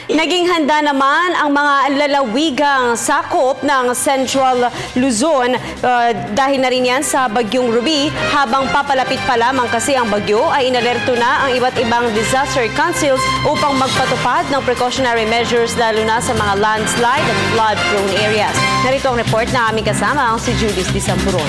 Naging handa naman ang mga lalawigang sakop ng Central Luzon dahil na rin yan sa Bagyong Ruby. Habang papalapit pa lamang kasi ang bagyo ay inalerto na ang iba't ibang disaster councils upang magpatupad ng precautionary measures lalo na sa mga landslide at flood-prone areas. Narito ang report na aming kasama si Julius Disamburon.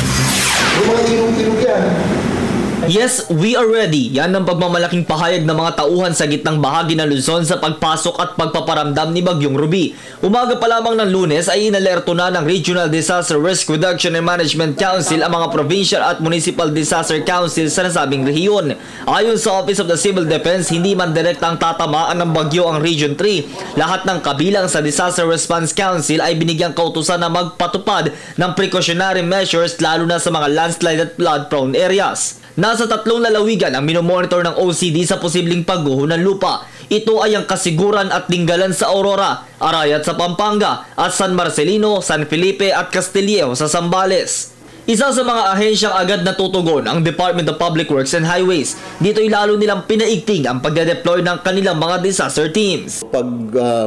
Yes, we are ready. Yan ang pagmamalaking pahayag ng mga tauhan sa gitnang bahagi ng Luzon sa pagpasok at pagpaparamdam ni Bagyong Ruby. Umaga pa lamang ng Lunes ay inalerto na ng Regional Disaster Risk Reduction and Management Council ang mga Provincial at Municipal Disaster Council sa nasabing rehiyon. Ayon sa Office of the Civil Defense, hindi man direktang tatamaan ng bagyo ang Region 3. Lahat ng kabilang sa Disaster Response Council ay binigyang kautusan na magpatupad ng precautionary measures lalo na sa mga landslide at flood-prone areas. Nasa 3 lalawigan ang minomonitor ng OCD sa posibleng pagguho ng lupa. Ito ay ang Kasiguran at Dingalan sa Aurora, Arayat sa Pampanga, at San Marcelino, San Felipe at Castillejo sa Zambales. Isa sa mga ahensyang agad natutugon ang Department of Public Works and Highways. Dito'y lalo nilang pinaigting ang pagde-deploy ng kanilang mga disaster teams. Pag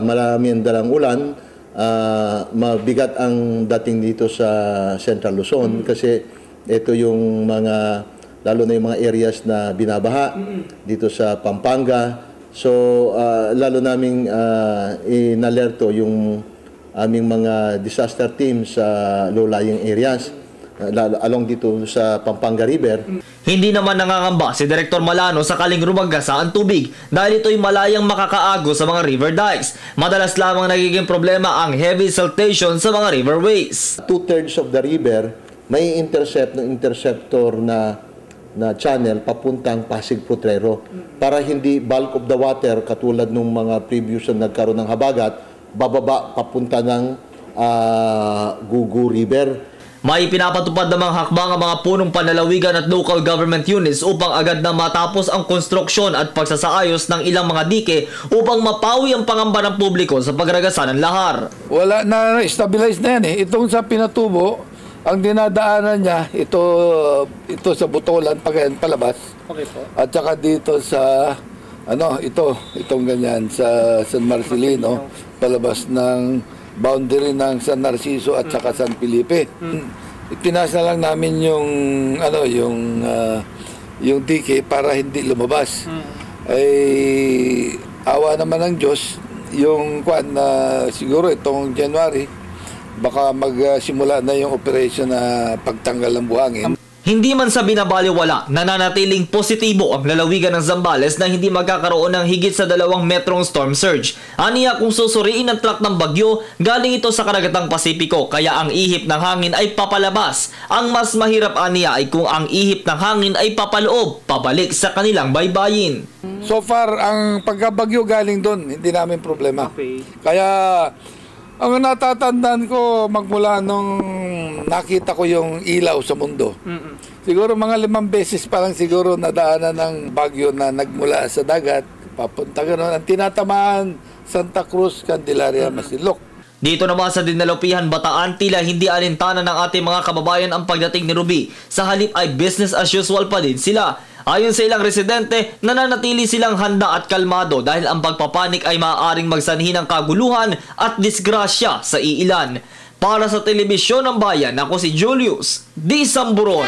marami ang dalang ulan, mabigat ang dating dito sa Central Luzon kasi ito yung mga lalo na yung mga areas na binabaha dito sa Pampanga. So, lalo naming inalerto yung aming mga disaster teams sa low-lying areas along dito sa Pampanga River. Hindi naman nangangamba si Director Malano sakaling rumagasa ang tubig dahil ito'y malayang makakaago sa mga river dikes. Madalas lamang nagiging problema ang heavy siltation sa mga riverways. 2/3 of the river may intercept ng interceptor na channel papuntang Pasig Potrero para hindi bulk of the water katulad nung mga previous na nagkaroon ng habagat bababa papunta ng Gugu River. May pinapatupad namang hakbang ang mga punong panlalawigan at local government units upang agad na matapos ang konstruksyon at pagsasaayos ng ilang mga dike upang mapawi ang pangamba ng publiko sa pagragasa ng lahar. Wala na, stabilize na yan eh. Itong sa Pinatubo, ang dinadaanan niya, ito sa Butolan, palabas. Okay po. At saka dito sa, itong ganyan, sa San Marcelino, palabas ng boundary ng San Narciso at saka San Felipe. Itinasa lang namin yung dike para hindi lumabas. Ay, awa naman ng Diyos, yung siguro itong January, baka magsimula na yung operation na pagtanggal ng buhangin. Hindi man sa binabaliwala, nananatiling positibo ang lalawigan ng Zambales na hindi magkakaroon ng higit sa 2 metrong storm surge. Aniya kung susuriin ang track ng bagyo, galing ito sa karagatang Pasipiko kaya ang ihip ng hangin ay papalabas. Ang mas mahirap aniya ay kung ang ihip ng hangin ay papaloob, pabalik sa kanilang baybayin. So far, ang pagkabagyo galing doon, hindi namin problema. Okay. Kaya ang natatandaan ko magmula nung nakita ko yung ilaw sa mundo. Siguro mga 5 beses pa lang siguro nadaanan ng bagyo na nagmula sa dagat, papunta gano'n. Ang tinatamaan, Santa Cruz, Candelaria, Masinloc. Dito naman sa Dinalopihan, Bataan, tila hindi alintana ng ating mga kababayan ang pagdating ni Ruby. Sa halip ay business as usual pa din sila. Ayon sa ilang residente, nananatili silang handa at kalmado dahil ang pagpapanik ay maaaring magsanhi ng kaguluhan at disgrasya sa iilan. Para sa Telebisyon ng Bayan, ako si Julius Disamburon.